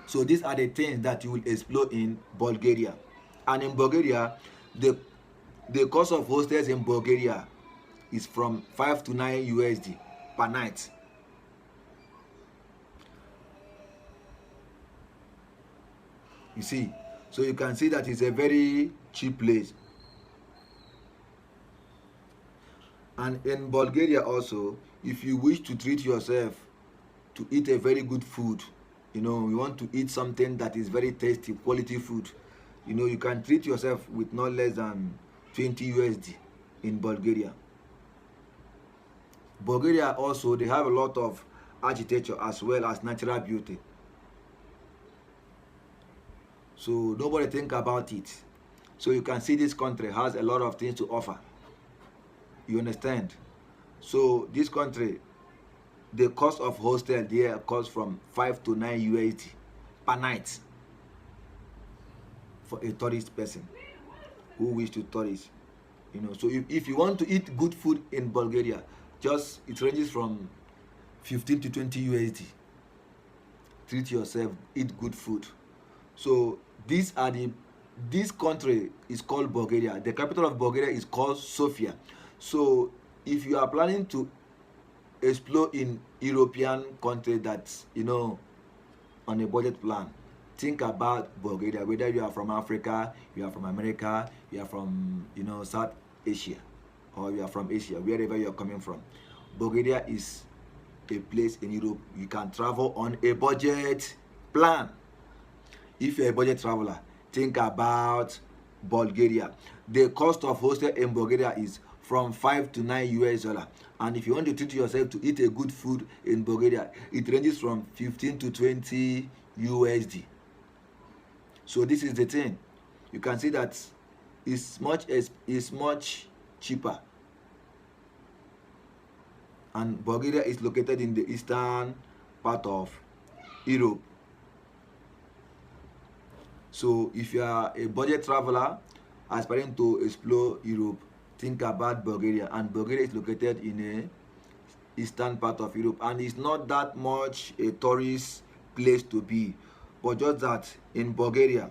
Speaker 1: So these are the things that you will explore in Bulgaria. And in Bulgaria, the cost of hostels in Bulgaria is from 5 to 9 USD per night. You see, so you can see that it's a very cheap place. And in Bulgaria also, if you wish to treat yourself to eat a very good food, you want to eat something that is very tasty, quality food, you can treat yourself with not less than 20 USD in Bulgaria. Bulgaria also, they have a lot of architecture as well as natural beauty. So nobody think about it. So you can see this country has a lot of things to offer. You understand? So this country, the cost of hostel there costs from 5 to 9 USD per night for a tourist person who wish to tourist. So if you want to eat good food in Bulgaria, it ranges from 15 to 20 USD. Treat yourself, eat good food. So this country is called Bulgaria. The capital of Bulgaria is called Sofia. So if you are planning to explore in European country that's on a budget plan, think about Bulgaria. Whether you are from Africa, you are from America, you are from South Asia, or you are from Asia, wherever you are coming from, Bulgaria is a place in Europe you can travel on a budget plan. If you're a budget traveler, think about Bulgaria. The cost of hostel in Bulgaria is from 5 to 9 US dollar. And if you want to treat yourself to eat a good food in Bulgaria, it ranges from 15 to 20 USD. So this is the thing. You can see that it's much cheaper. And Bulgaria is located in the eastern part of Europe. So if you are a budget traveler aspiring to explore Europe, think about Bulgaria. And Bulgaria is located in a eastern part of Europe, and it's not that much a tourist place to be, but just that in Bulgaria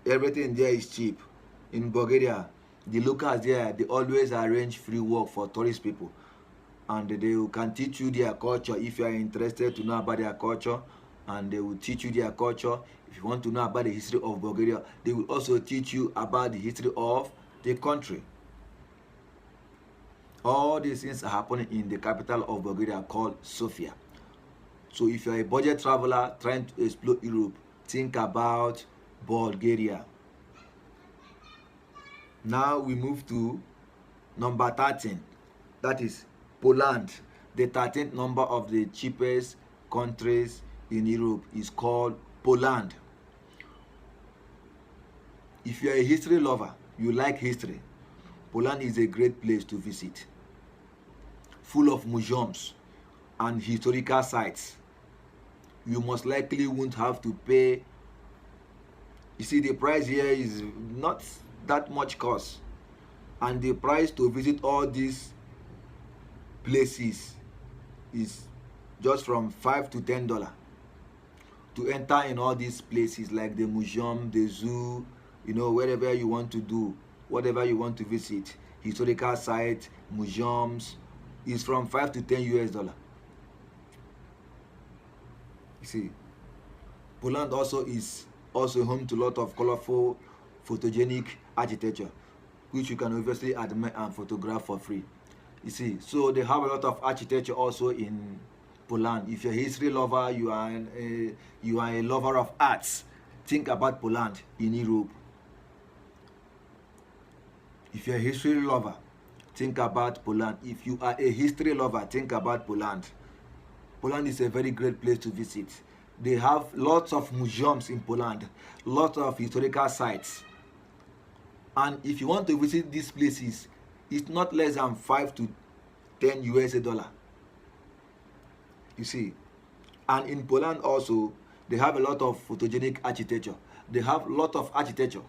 Speaker 1: everything there is cheap. In Bulgaria, the locals there, they always arrange free work for tourist people, and they can teach you their culture if you are interested to know about their culture, and they will teach you their culture. If you want to know about the history of Bulgaria, they will also teach you about the history of the country. All these things are happening in the capital of Bulgaria called Sofia. So if you are a budget traveler trying to explore Europe, think about Bulgaria. Now we move to number 13. That is Poland. The 13th number of the cheapest countries in Europe is called Poland. If you are a history lover, you like history, Poland is a great place to visit. Full of museums and historical sites. You most likely won't have to pay. You see, the price here is not that much cost, and the price to visit all these places is just from $5 to $10 to enter in all these places, like the museum, the zoo, wherever you want to do, whatever you want to visit, historical sites, museums, is from 5 to 10 US dollar. You see, Poland also is home to a lot of colorful, photogenic architecture, which you can obviously admire and photograph for free. You see, so they have a lot of architecture also in Poland. If you're a history lover, you are a lover of arts, think about Poland in Europe. If you're a history lover, think about Poland. If you are a history lover, think about Poland. Poland is a very great place to visit. They have lots of museums in Poland, lots of historical sites. And if you want to visit these places, it's not less than 5 to 10 US dollar. You see. And in Poland also, they have a lot of photogenic architecture. They have a lot of architecture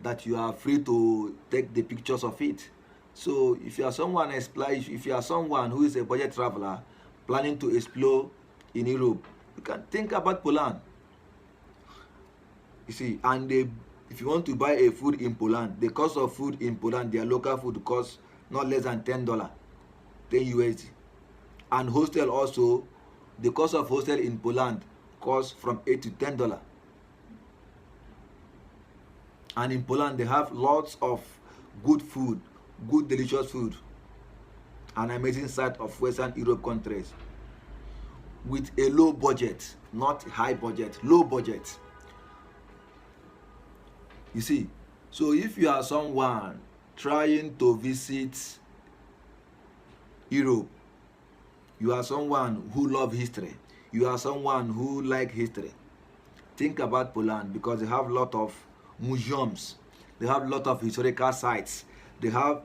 Speaker 1: that you are free to take the pictures of it. So if you are someone who is a budget traveler planning to explore in Europe, you can think about Poland. You see, and if you want to buy a food in Poland, the cost of food in Poland, their local food costs not less than $10, 10 USD. And hostel also, the cost of hostel in Poland costs from $8 to $10. And in Poland, they have lots of good food, good delicious food, an amazing sight of Western Europe countries with a low budget, not high budget, low budget. You see, so if you are someone trying to visit Europe, you are someone who loves history, you are someone who likes history, think about Poland, because they have a lot of museums, they have a lot of historical sites, they have,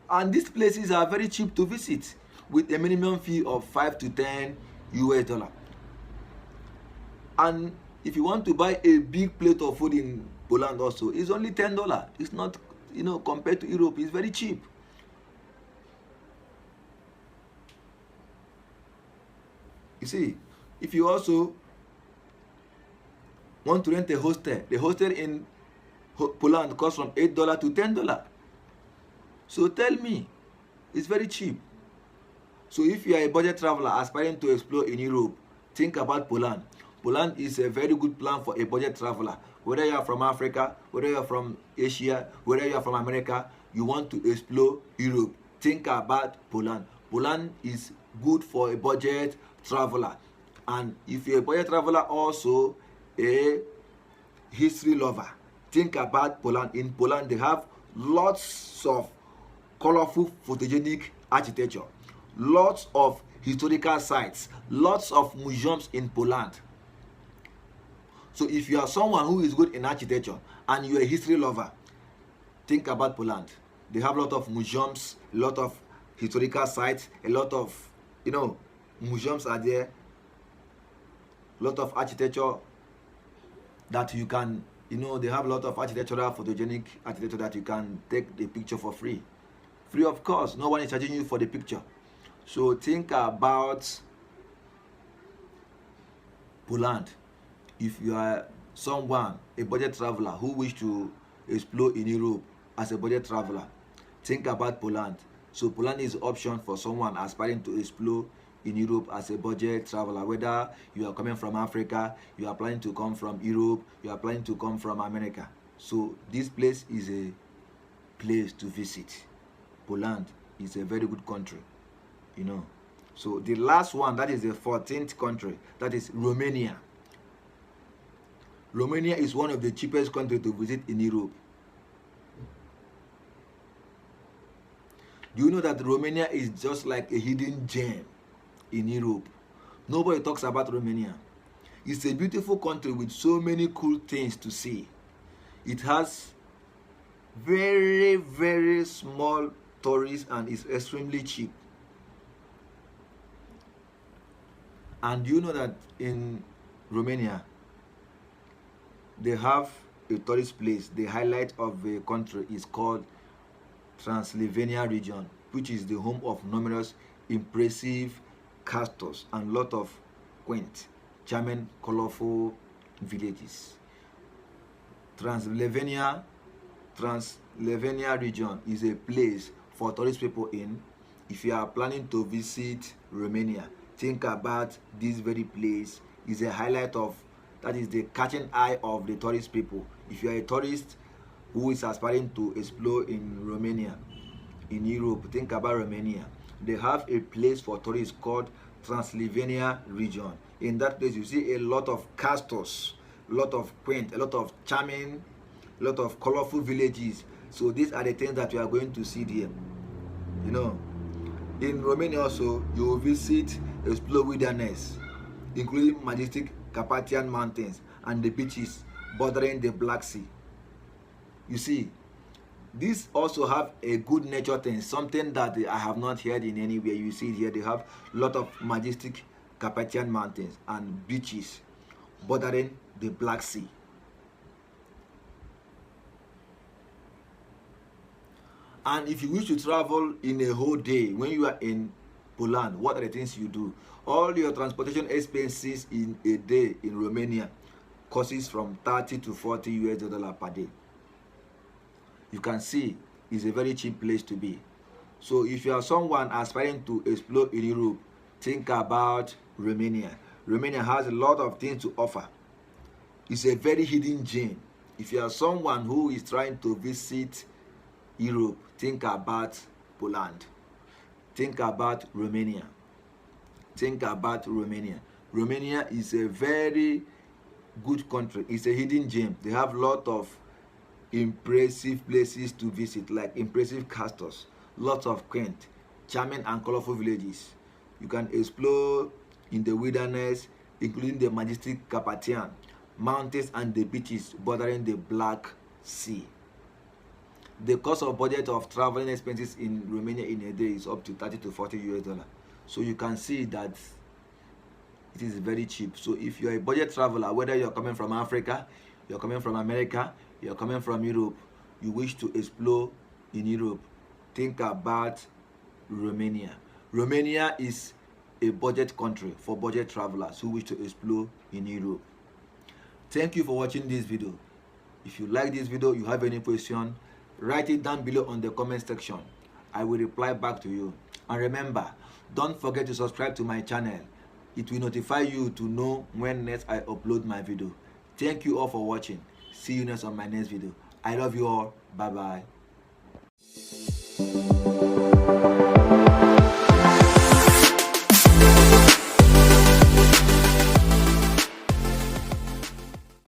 Speaker 1: and these places are very cheap to visit with a minimum fee of 5 to 10 US dollar. And if you want to buy a big plate of food in Poland also, it's only $10. It's not, compared to Europe, it's very cheap. You see, if you also want to rent a hostel, the hostel in Poland costs from $8 to $10. So tell me, it's very cheap. So if you are a budget traveler aspiring to explore in Europe, think about Poland. Poland is a very good plan for a budget traveler. Whether you are from Africa, whether you are from Asia, whether you are from America, you want to explore Europe, think about Poland. Poland is good for a budget traveler. And if you're a budget traveler also, history lover, think about Poland. In Poland, they have lots of colorful photogenic architecture, lots of historical sites, lots of museums in Poland. So if you are someone who is good in architecture and you are a history lover, think about Poland. They have a lot of museums, a lot of historical sites, a lot of, museums are there, a lot of architecture that you can, they have a lot of architectural, photogenic architecture that you can take the picture for free. Free of course, no one is charging you for the picture. So think about Poland. If you are someone, a budget traveler who wish to explore in Europe as a budget traveler, think about Poland. So Poland is an option for someone aspiring to explore in Europe as a budget traveler, whether you are coming from Africa, you are planning to come from Europe, you are planning to come from America. So this place is a place to visit. Poland is a very good country, So the last one, that is the 14th country, that is Romania. Romania is one of the cheapest countries to visit in Europe. Do you know that Romania is just like a hidden gem in Europe? Nobody talks about Romania. It's a beautiful country with so many cool things to see. It has very, very small tourists and is extremely cheap. And you know that in Romania, they have a tourist place. The highlight of the country is called Transylvania region, which is the home of numerous impressive castles and lot of quaint, charming, colorful villages. Transylvania region is a place for tourist people in. If you are planning to visit Romania, think about this very place. Is a highlight of, that is the catching eye of the tourist people. If you are a tourist who is aspiring to explore in Romania, in Europe, think about Romania. They have a place for tourists called Transylvania region. In that place, you see a lot of castles, a lot of quaint, a lot of charming, a lot of colorful villages. So these are the things that you are going to see there. In Romania also, you will visit, explore wilderness, including majestic Carpathian mountains and the beaches bordering the Black Sea. You see, these also have a good nature thing, something that I have not heard in anywhere. You see here, they have a lot of majestic Carpathian mountains and beaches bordering the Black Sea. And if you wish to travel in a whole day, when you are in Poland, what are the things you do? All your transportation expenses in a day in Romania costs from 30 to 40 US dollars per day. You can see it's a very cheap place to be. So if you are someone aspiring to explore in Europe, think about Romania. Romania has a lot of things to offer. It's a very hidden gem. If you are someone who is trying to visit Europe, think about Poland. Think about Romania. Think about Romania. Romania is a very good country. It's a hidden gem. They have a lot of impressive places to visit, like impressive castles, lots of quaint, charming and colorful villages. You can explore in the wilderness, including the majestic Carpathian mountains and the beaches bordering the Black Sea. The cost of budget of traveling expenses in Romania in a day is up to 30 to 40 US dollars. So you can see that it is very cheap. So if you are a budget traveler, whether you are coming from Africa, you are coming from America, you are coming from Europe, you wish to explore in Europe, think about Romania. Romania is a budget country for budget travelers who wish to explore in Europe. Thank you for watching this video. If you like this video, you have any question, write it down below on the comment section. I will reply back to you. And remember, don't forget to subscribe to my channel. It will notify you to know when next I upload my video. Thank you all for watching. See you next on my next video. I love you all. Bye bye.